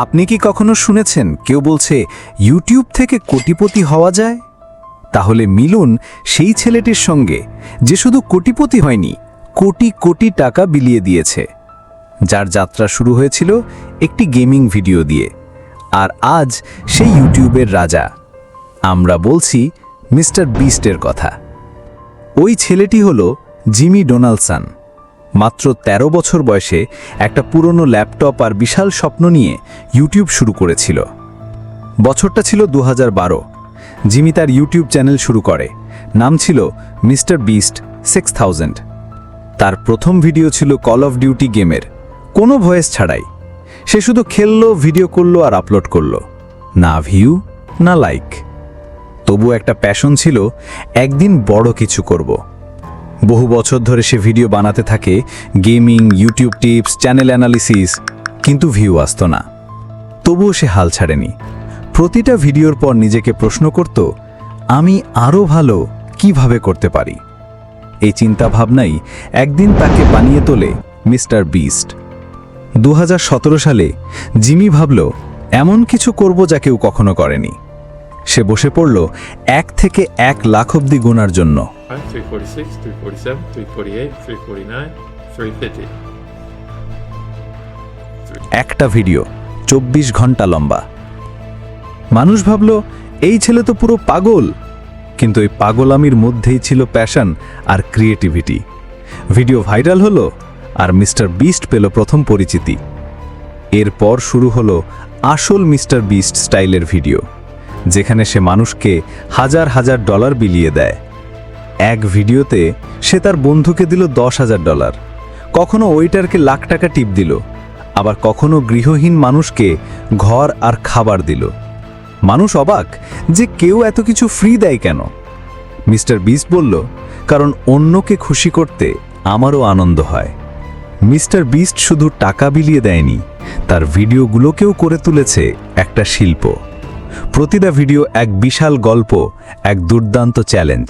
আপনি কি কখনো শুনেছেন কেউ বলছে ইউটিউব থেকে কোটিপতি হওয়া যায়? তাহলে মিলুন সেই ছেলেটির সঙ্গে যে শুধু কোটিপতি হয়নি, কোটি কোটি টাকা বিলিয়ে দিয়েছে, যার যাত্রা শুরু হয়েছিল একটি গেমিং ভিডিও দিয়ে, আর আজ সেই ইউটিউবের রাজা। আমরা বলছি মিস্টার বিস্টের কথা। ওই ছেলেটি হলো জিমি ডোনাল্ডসন। মাত্র ১৩ বছর বয়সে একটা পুরনো ল্যাপটপ আর বিশাল স্বপ্ন নিয়ে ইউটিউব শুরু করেছিল। বছরটা ছিল ২০১২। জিমি তার ইউটিউব চ্যানেল শুরু করে, নাম ছিল মিস্টার বিস্ট 6000। তার প্রথম ভিডিও ছিল কল অফ ডিউটি গেমের, কোনো ভয়েস ছাড়াই। সে শুধু খেললো, ভিডিও করলো আর আপলোড করলো, না ভিউ না লাইক। তবু একটা প্যাশন ছিল, একদিন বড় কিছু করব। বহু বছর ধরে সে ভিডিও বানাতে থাকে, gaming, YouTube tips, channel analysis, কিন্তু ভিউ আসতো না। তবুও সে হাল ছাড়েনি। প্রতিটা ভিডিওর পর নিজেকে প্রশ্ন করত, আমি আরও ভালো কিভাবে করতে পারি। এই চিন্তা ভাবনাই একদিন তাকে বানিয়ে তোলে মিস্টার বিস্ট। ২০১৭ সালে জিমি ভাবল, এমন কিছু করব যা কেউ কখনো করেনি। সে বসে পড়ল ১ থেকে ১ লাখ অবধি গোনার জন্য। 346, 347, 348, 349, 350. একটা ভিডিও ২৪ ঘন্টা লম্বা। মানুষ ভাবল, এই ছেলে তো পুরো পাগল। কিন্তু এই পাগলামির মধ্যেই ছিল প্যাশন আর ক্রিয়েটিভিটি। ভিডিও ভাইরাল হলো আর মিস্টার বিস্ট পেল প্রথম পরিচিতি। এরপর শুরু হলো আসল মিস্টার বিস্ট স্টাইলের ভিডিও, যেখানে সে মানুষকে হাজার হাজার ডলার বিলিয়ে দেয়। এক ভিডিওতে সে তার বন্ধুকে দিল $১০,০০০, কখনো ওয়েটারকে লাখ টাকা টিপ দিল, আবার কখনো গৃহহীন মানুষকে ঘর আর খাবার দিল। মানুষ অবাক যে কেউ এত কিছু ফ্রি দেয় কেন। মিস্টার বিস্ট বলল, কারণ অন্যকে খুশি করতে আমারও আনন্দ হয়। মিস্টার বিস্ট শুধু টাকা বিলিয়ে দেয়নি, তার ভিডিওগুলোকেও করে তুলেছে একটা শিল্প। প্রতিটা ভিডিও এক বিশাল গল্প, এক দুর্দান্ত চ্যালেঞ্জ।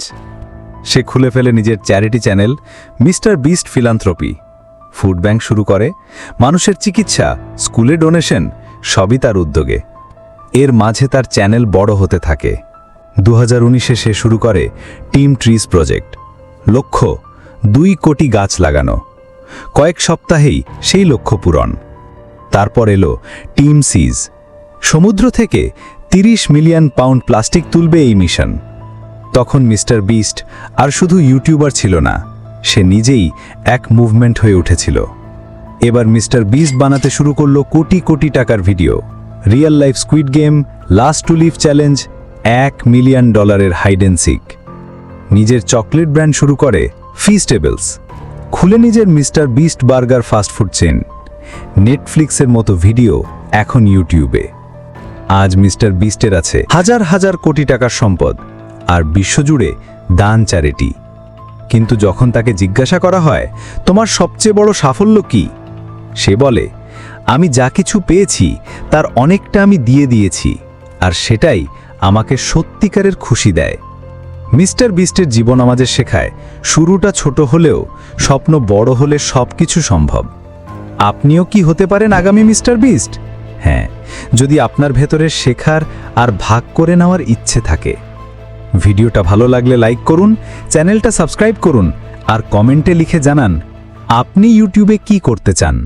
সে খুলে ফেলে নিজের charity channel mister beast philanthropy. Food bank শুরু করে, মানুষের চিকিৎসা, স্কুলে ডোনেশন, সবই তার উদ্যোগে। এর মাঝে তার চ্যানেল বড় হতে থাকে। ২০১৯-এ সে শুরু করে টিম ট্রিজ প্রজেক্ট। লক্ষ্য ২ কোটি গাছ লাগানো। কয়েক সপ্তাহেই সেই লক্ষ্য পূরণ। তারপর এলো টিম সিজ। সমুদ্র থেকে ৩০ মিলিয়ন পাউন্ড প্লাস্টিক তুলবে এই মিশন। তখন মিস্টার বিস্ট আর শুধু ইউটিউবার ছিল না, সে নিজেই এক মুভমেন্ট হয়ে উঠেছিল। এবার মিস্টার বিস্ট বানাতে শুরু করলো কোটি কোটি টাকার video. Real life squid game, last to leave challenge, $1 million hide and seek. নিজের চকলেট ব্র্যান্ড শুরু করে ফিস্টেবলস। খুলে নিজের Mr Beast burger fast food chain. নেটফ্লিক্সের মতো ভিডিও এখন ইউটিউবে। আজ মিস্টার বিস্টের আছে হাজার হাজার কোটি টাকার সম্পদ আর বিশ্বজুড়ে দান চ্যারিটি। কিন্তু যখন তাকে জিজ্ঞাসা করা হয়, তোমার সবচেয়ে বড় সাফল্য কি, সে বলে, আমি যা কিছু পেয়েছি তার অনেকটা আমি দিয়ে দিয়েছি, আর সেটাই আমাকে সত্যিকারের খুশি দেয়। মিস্টার বিস্টের জীবন আমাদের শেখায়, শুরুটা ছোট হলেও স্বপ্ন বড় হলে সবকিছু সম্ভব। আপনিও কি হতে পারেন আগামী মিস্টার বিস্ট? হ্যাঁ, যদি আপনার ভেতরে শেখার আর ভাগ করে নেওয়ার ইচ্ছে থাকে। ভিডিওটা ভালো লাগলে লাইক করুন, চ্যানেলটা সাবস্ক্রাইব করুন আর কমেন্টে লিখে জানান আপনি ইউটিউবে কি করতে চান।